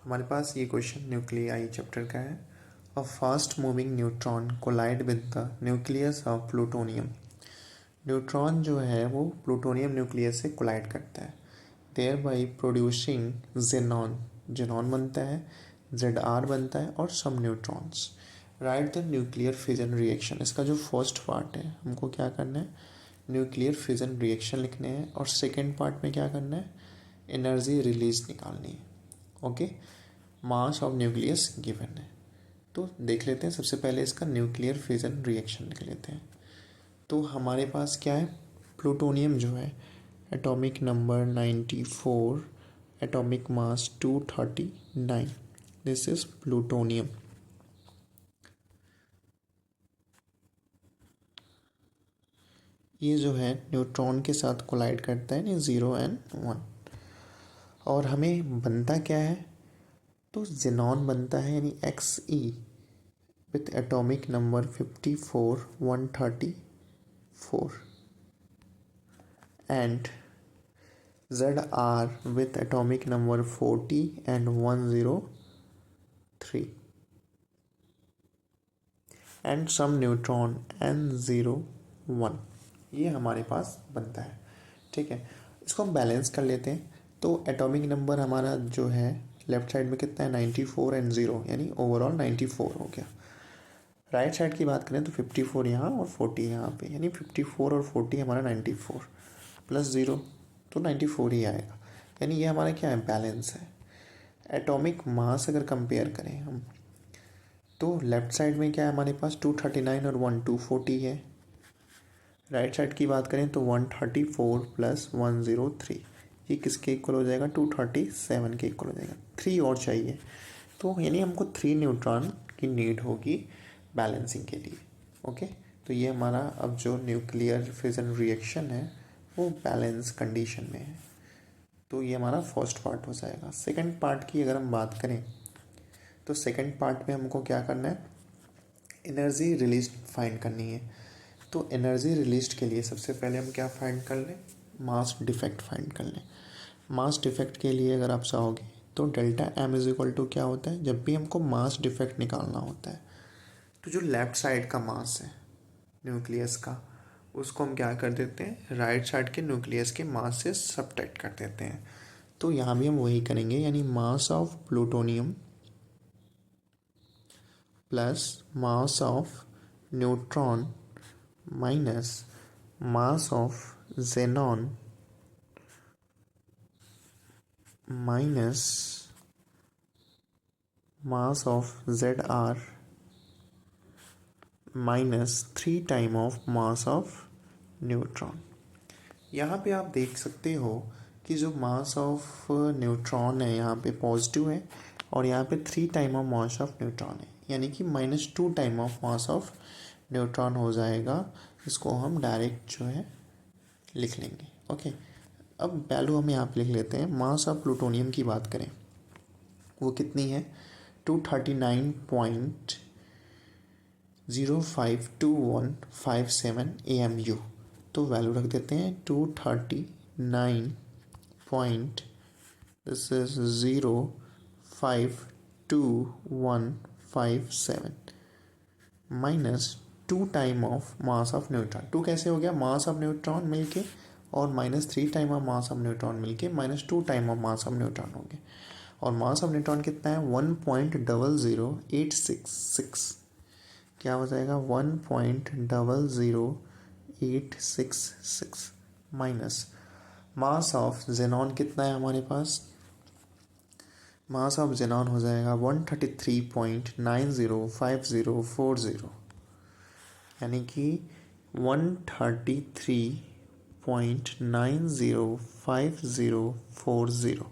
हमारे पास ये question nuclei chapter का है। A fast moving neutron collide with the nucleus of plutonium. Neutron जो है वो प्लूटोनियम न्यूक्लियस से कोलाइड करता है, thereby producing xenon. Xenon बनता है, जेड आर बनता है और some neutrons. Right the nuclear fission reaction. इसका जो फर्स्ट पार्ट है हमको क्या करना है, न्यूक्लियर फिजन रिएक्शन लिखने हैं, और सेकेंड पार्ट में क्या करना है, एनर्जी रिलीज निकालनी है। Okay, mass of nucleus given है। तो देख लेते हैं, सबसे पहले इसका न्यूक्लियर फिजन रिएक्शन लिख लेते हैं। तो हमारे पास क्या है, प्लूटोनियम जो है atomic number 94, atomic mass 239, this is plutonium. ये जो है न्यूट्रॉन के साथ कोलाइड करता है, 0 एंड 1। और हमें बनता क्या है, तो जेनॉन बनता है यानी XE with atomic number 54 134 and ZR with atomic number 40 and 103 and some neutron N01। ये हमारे पास बनता है। ठीक है, इसको हम बैलेंस कर लेते हैं। तो एटॉमिक नंबर हमारा जो है लेफ्ट साइड में कितना है, 94 एंड 0, यानी ओवरऑल 94 हो गया। राइट साइड की बात करें तो 54 यहाँ और 40 यहाँ पे, यानी 54 और 40 हमारा 94 प्लस 0 तो 94 ही आएगा। यानी ये हमारा क्या है, बैलेंस है। एटॉमिक मास अगर कंपेयर करें हम, तो लेफ्ट साइड में क्या है हमारे पास 239 और 1 240 है। राइट साइड की बात करें तो 134 प्लस 103, ये किसके इक्वल हो जाएगा, 237 के इक्वल हो जाएगा। 3 और चाहिए, तो यानी हमको 3 न्यूट्रॉन की नीड होगी बैलेंसिंग के लिए। ओके, तो ये हमारा अब जो न्यूक्लियर फिजन रिएक्शन है वो बैलेंस कंडीशन में है। तो ये हमारा फर्स्ट पार्ट हो जाएगा। सेकंड पार्ट की अगर हम बात करें तो सेकंड पार्ट में हमको क्या करना है, एनर्जी रिलीज फाइंड करनी है। तो एनर्जी रिलीज के लिए सबसे पहले हम क्या फाइंड कर लें, मास डिफेक्ट फाइंड कर लें। मास डिफेक्ट के लिए अगर आप चाहोगे तो delta M is equal to क्या होता है, जब भी हमको मास डिफेक्ट निकालना होता है तो जो लेफ्ट साइड का मास है न्यूक्लियस का, उसको हम क्या कर देते हैं, राइट साइड के न्यूक्लियस के मास से सबट्रैक्ट कर देते हैं। तो यहाँ भी हम वही करेंगे, यानी mass of plutonium plus mass of neutron minus mass of xenon minus mass of ZR minus 3 time of mass of neutron. यहाँ पे आप देख सकते हो कि जो मास ऑफ न्यूट्रॉन है यहाँ पे पॉजिटिव है, और यहाँ पे 3 time of mass of neutron है, यानी कि -2 time of mass of neutron हो जाएगा। इसको हम डायरेक्ट जो है लिख लेंगे। ओके, अब वैल्यू हम यहाँ पे लिख लेते हैं। मास ऑफ प्लूटोनियम की बात करें वो कितनी है, 239.052157 AMU। तो वैल्यू रख देते हैं 239 this is 0525157 minus 2 time of mass of neutron. 2 कैसे हो गया, मास ऑफ न्यूट्रॉन मिलके, और -3 time of mass of neutron मिलके -2 time of mass of neutron हो गए। और मास ऑफ न्यूट्रॉन कितना है, 1.00866। क्या हो जाएगा, 1.00866 माइनस मास ऑफ जेनॉन कितना है हमारे पास, मास ऑफ जेनॉन हो जाएगा 133.905040, यानी कि 133.905040।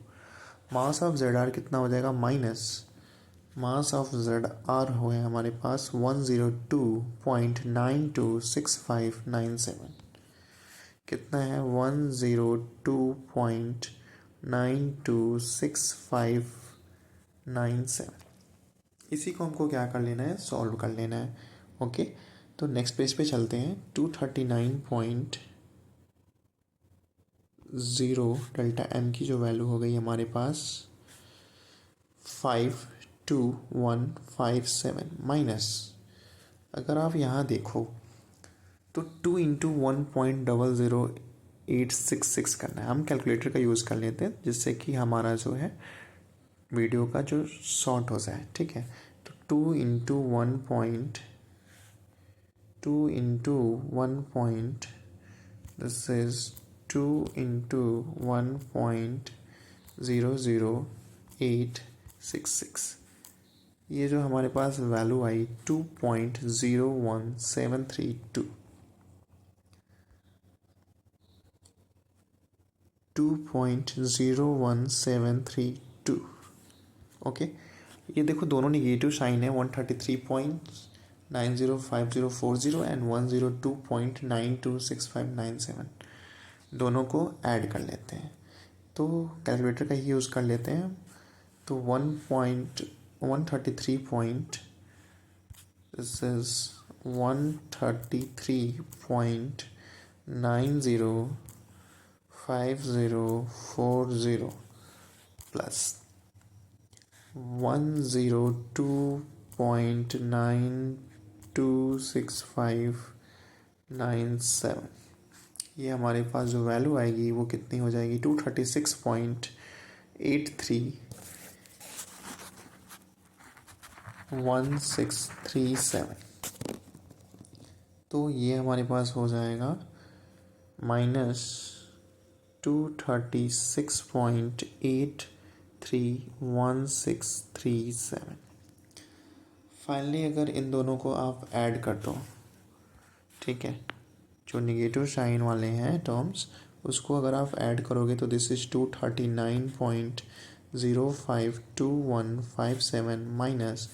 मास ऑफ ZR कितना हो जाएगा, माइनस मास ऑफ ZR हो है हमारे पास 102.926597। कितना है, 102.926597। इसी को हमको क्या कर लेना है, सॉल्व कर लेना है। ओके, तो नेक्स्ट पेज पे चलते हैं। 239.0 डेल्टा एम की जो वैल्यू हो गई हमारे पास 52157 माइनस, अगर आप यहाँ देखो तो 2 इंटू 1.00866 करना है। हम कैलकुलेटर का यूज़ कर लेते हैं जिससे कि हमारा जो है वीडियो का जो शॉर्ट हो जाए, ठीक है। तो 2 इंटू 1 दिस इज 2 इंटू 1.00866, ये जो हमारे पास वैल्यू आई 2.01732, 2.01732। ओके, ये देखो दोनों निगेटिव साइन है, 133.905040 एंड 102.926597, दोनों को ऐड कर लेते हैं। तो कैलकुलेटर का ही यूज़ कर लेते हैं। तो 133 पॉइंट, दिस इज 133.905040 प्लस 102.926597, ये हमारे पास जो वैल्यू आएगी वो कितनी हो जाएगी, 236.831637। तो ये हमारे पास हो जाएगा -236.831637। फाइनली अगर इन दोनों को आप ऐड कर दो, ठीक है, जो निगेटिव साइन वाले हैं टर्म्स उसको अगर आप ऐड करोगे तो दिस इज 239.052157 माइनस,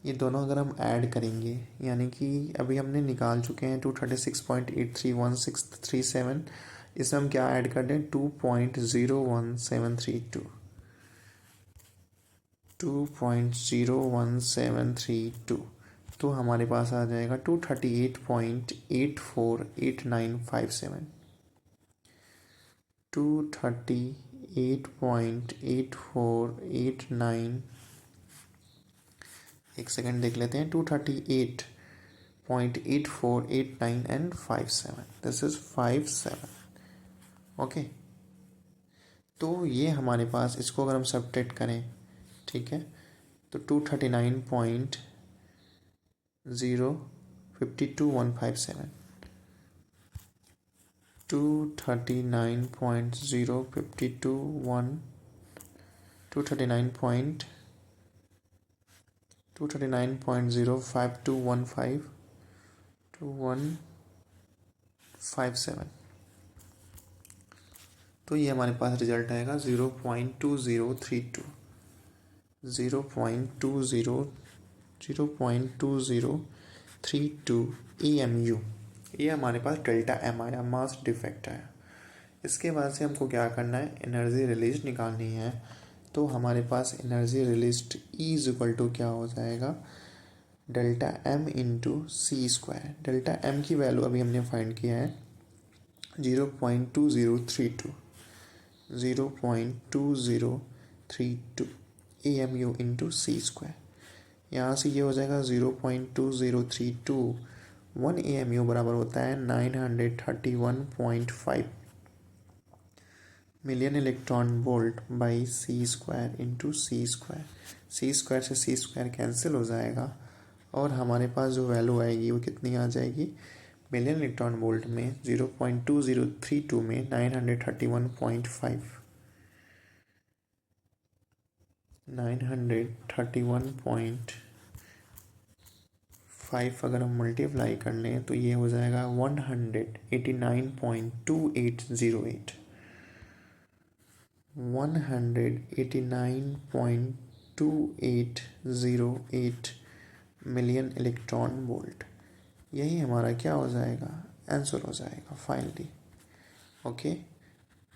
ये दोनों अगर हम ऐड करेंगे यानी कि अभी हमने निकाल चुके हैं 236.831637, इसमें हम क्या ऐड कर दें 2.01732, 2.01732, तो हमारे पास आ जाएगा 238.848957, 238.8489, एक सेकेंड देख लेते हैं, 238.8489 एंड 57, दिस इज 57। ओके, तो ये हमारे पास, इसको अगर हम सब्ट्रैक्ट करें, ठीक है, तो 239.052157, 239.052 239.05215 तो ये हमारे पास रिजल्ट आएगा 0.2032, 0.2032 EMU। ये हमारे पास डेल्टा एम आया, मास डिफेक्ट आया। इसके बाद से हमको क्या करना है, एनर्जी रिलीज निकालनी है। तो हमारे पास energy released E is equal to क्या हो जाएगा, delta M into C square. Delta M की वैल्यू अभी हमने फाइंड किया है 0.2032, 0.2032 AMU इंटू सी स्क्वायर। यहाँ से ये हो जाएगा 0.2032, 1 AMU बराबर होता है 931.5 million electron volt by C square into C square. C square से सी स्क्वायर कैंसिल हो जाएगा और हमारे पास जो वैल्यू आएगी वो कितनी आ जाएगी, मिलियन इलेक्ट्रॉन वोल्ट में 0.2032 में 931.5, 931.5 अगर हम मल्टीप्लाई कर लें तो ये हो जाएगा 189.2808, 189.2808 मिलियन इलेक्ट्रॉन वोल्ट। यही हमारा क्या हो जाएगा, आंसर हो जाएगा फाइनली। ओके।